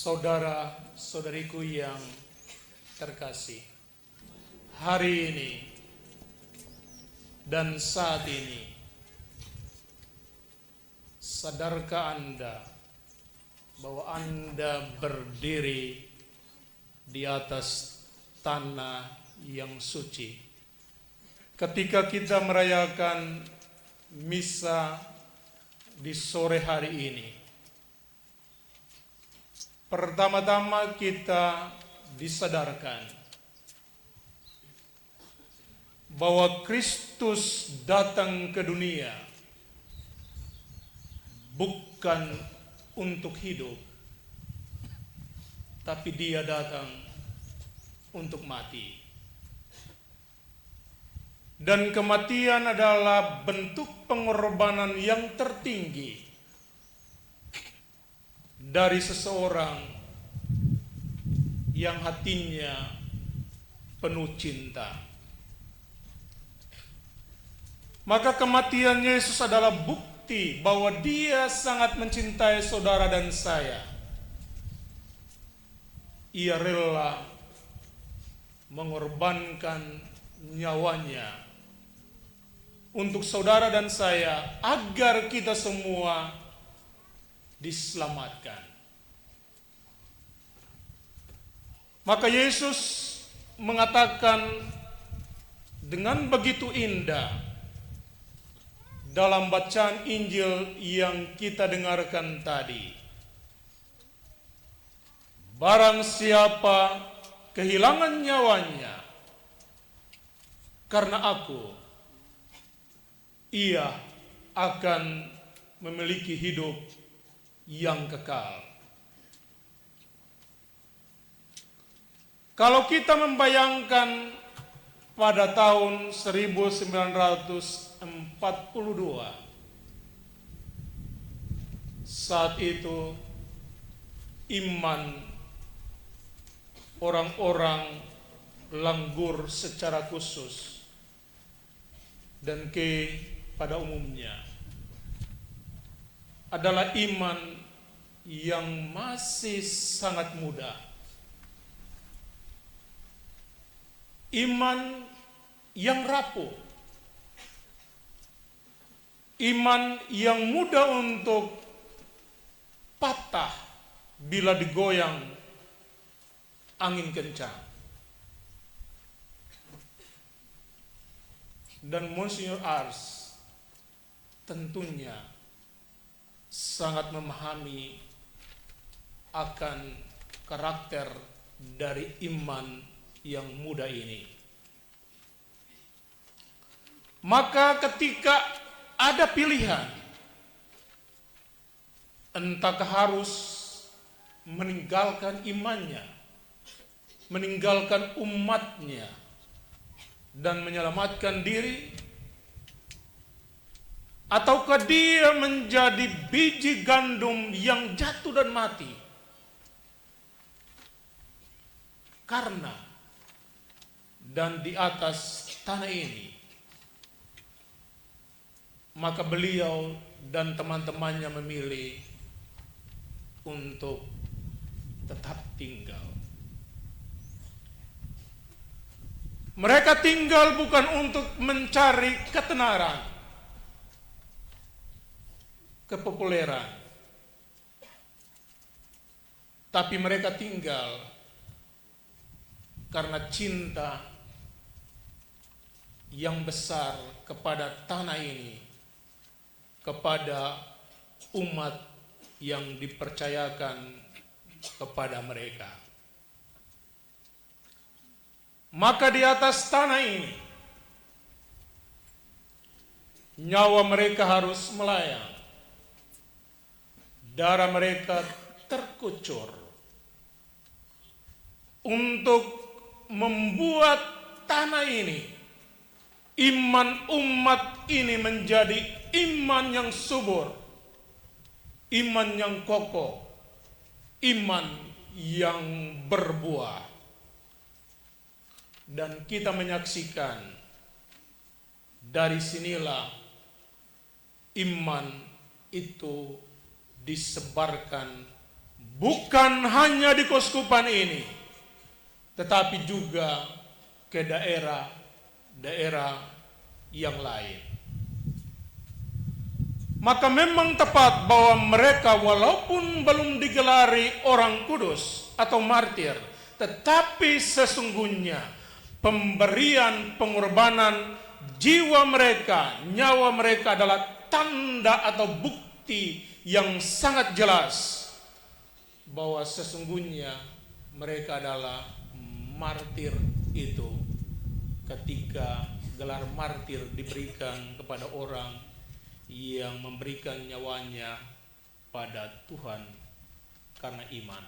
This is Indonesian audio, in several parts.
Saudara-saudariku yang terkasih, hari ini dan saat ini, sadarkah Anda bahwa Anda berdiri di atas tanah yang suci ketika kita merayakan misa di sore hari ini? Pertama-tama kita disadarkan bahwa Kristus datang ke dunia bukan untuk hidup, tapi Dia datang untuk mati. Dan kematian adalah bentuk pengorbanan yang tertinggi dari seseorang yang hatinya penuh cinta. Maka kematian Yesus adalah bukti bahwa Dia sangat mencintai saudara dan saya. Ia rela mengorbankan nyawanya untuk saudara dan saya agar kita semua diselamatkan. Maka Yesus mengatakan dengan begitu indah dalam bacaan Injil yang kita dengarkan tadi, barang siapa kehilangan nyawanya karena aku, ia akan memiliki hidup yang kekal. Kalau kita membayangkan pada tahun 1942, saat itu iman orang-orang Langgur secara khusus dan pada umumnya adalah iman yang masih sangat muda. Iman yang rapuh. Iman yang mudah untuk patah bila digoyang angin kencang. Dan Monsignor Ars tentunya sangat memahami akan karakter dari iman yang muda ini. Maka ketika ada pilihan, entahkah harus meninggalkan imannya, meninggalkan umatnya, dan menyelamatkan diri, ataukah dia menjadi biji gandum yang jatuh dan mati karena dan di atas tanah ini. Maka beliau dan teman-temannya memilih untuk tetap tinggal. Mereka tinggal bukan untuk mencari ketenaran, kepopuleran, tapi mereka tinggal karena cinta yang besar kepada tanah ini, kepada umat yang dipercayakan kepada mereka. Maka di atas tanah ini nyawa mereka harus melayang, darah mereka terkucur untuk membuat tanah ini, iman umat ini menjadi iman yang subur, iman yang kokoh, iman yang berbuah. Dan kita menyaksikan dari sinilah iman itu disebarkan bukan hanya di Keuskupan ini, tetapi juga ke daerah-daerah yang lain. Maka memang tepat bahwa mereka walaupun belum digelari orang kudus atau martir, tetapi sesungguhnya pemberian pengorbanan jiwa mereka, nyawa mereka adalah tanda atau bukti yang sangat jelas bahwa sesungguhnya mereka adalah martir itu, ketika gelar martir diberikan kepada orang yang memberikan nyawanya pada Tuhan karena iman.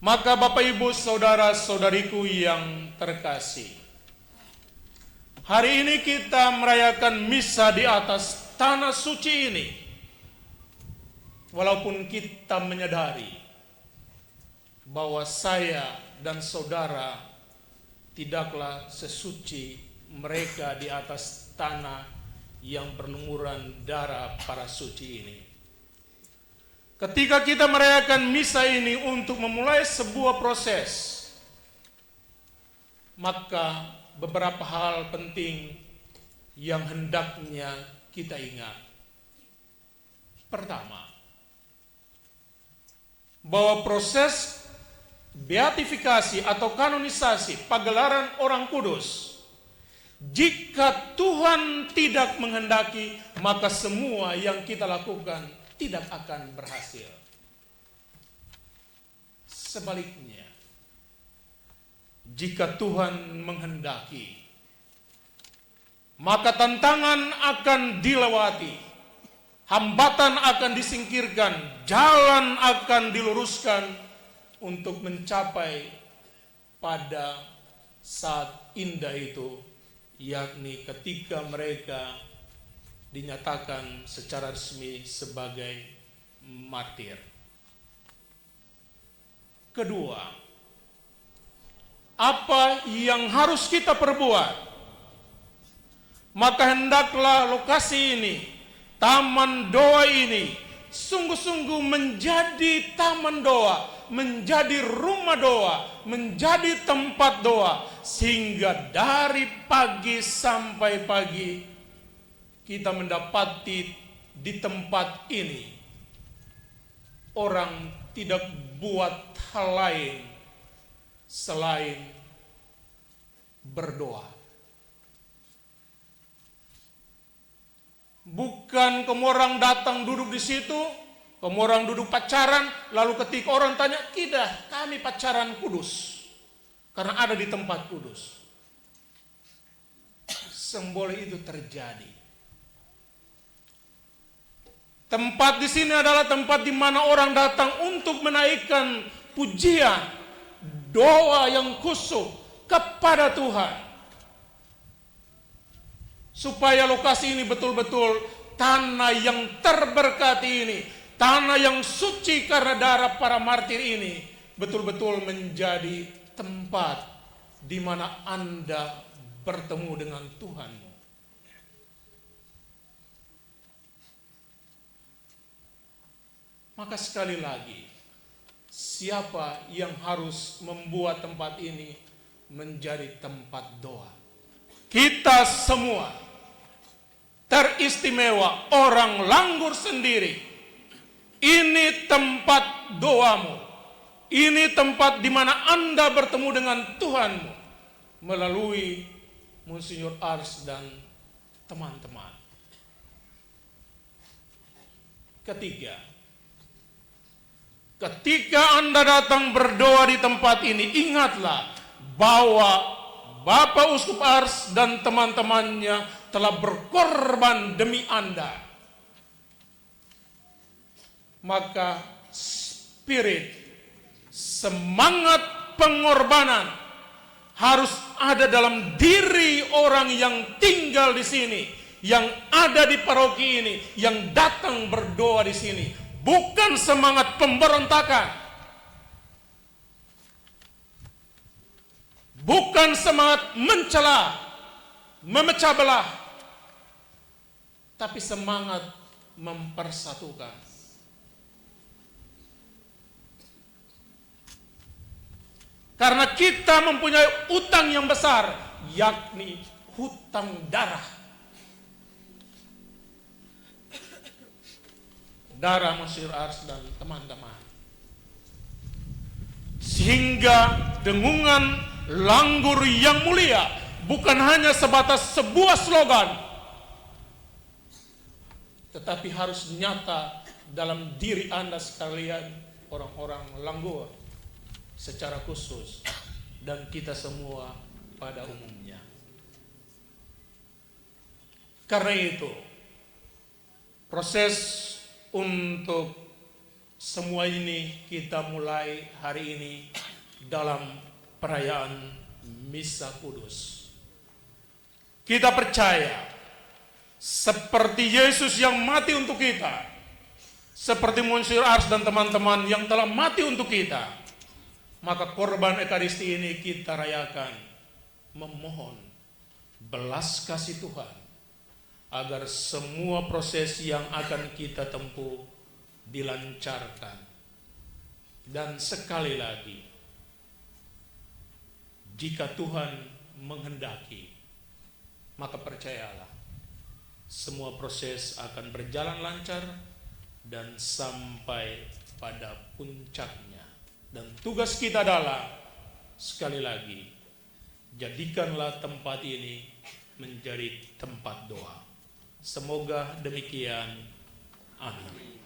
Maka Bapak Ibu saudara-saudariku yang terkasih, hari ini kita merayakan misa di atas tanah suci ini. Walaupun kita menyadari bahwa saya dan saudara tidaklah sesuci mereka di atas tanah yang berlumuran darah para suci ini. Ketika kita merayakan misa ini untuk memulai sebuah proses, maka beberapa hal penting yang hendaknya kita ingat. Pertama, bahwa proses beatifikasi atau kanonisasi pagelaran orang kudus, jika Tuhan tidak menghendaki, maka semua yang kita lakukan tidak akan berhasil. Sebaliknya, jika Tuhan menghendaki, maka tantangan akan dilewati, hambatan akan disingkirkan, jalan akan diluruskan untuk mencapai pada saat indah itu, yakni ketika mereka dinyatakan secara resmi sebagai martir. Kedua, apa yang harus kita perbuat? Maka hendaklah lokasi ini, taman doa ini, sungguh-sungguh menjadi taman doa, menjadi rumah doa, menjadi tempat doa, sehingga dari pagi sampai pagi kita mendapati di tempat ini orang tidak buat hal lain selain berdoa. Bukan kamu orang datang duduk di situ, kamu orang duduk pacaran, lalu ketika orang tanya, tidak, kami pacaran kudus, karena ada di tempat kudus. Semboleh itu terjadi. Tempat di sini adalah tempat di mana orang datang untuk menaikkan pujian, doa yang khusyuk kepada Tuhan. Supaya lokasi ini betul-betul tanah yang terberkati ini, tanah yang suci karena darah para martir ini, betul-betul menjadi tempat di mana Anda bertemu dengan Tuhanmu. Maka sekali lagi, siapa yang harus membuat tempat ini menjadi tempat doa? Kita semua, teristimewa orang Langgur sendiri. Ini tempat doamu. Ini tempat di mana Anda bertemu dengan Tuhanmu melalui Monsinyur Ars dan teman-teman. Ketiga, ketika Anda datang berdoa di tempat ini, ingatlah bahwa Bapak Uskup Ars dan teman-temannya telah berkorban demi Anda. Maka spirit, semangat pengorbanan harus ada dalam diri orang yang tinggal di sini, yang ada di paroki ini, yang datang berdoa di sini. Bukan semangat pemberontakan, bukan semangat mencela, memecah belah, tapi semangat mempersatukan. Karena kita mempunyai utang yang besar, yakni hutang darah. Darah Monsieur Ars dan teman-teman. Sehingga dengungan Langgur yang mulia bukan hanya sebatas sebuah slogan, tetapi harus nyata dalam diri Anda sekalian, orang-orang Langgur secara khusus, dan kita semua pada umumnya. Karena itu, proses untuk semua ini kita mulai hari ini dalam perayaan Misa Kudus. Kita percaya seperti Yesus yang mati untuk kita, seperti Monsieur Ars dan teman-teman yang telah mati untuk kita, maka korban Ekaristi ini kita rayakan memohon belas kasih Tuhan agar semua proses yang akan kita tempuh dilancarkan. Dan sekali lagi, jika Tuhan menghendaki, maka percayalah, semua proses akan berjalan lancar dan sampai pada puncaknya. Dan tugas kita adalah, sekali lagi, jadikanlah tempat ini menjadi tempat doa. Semoga demikian. Amin.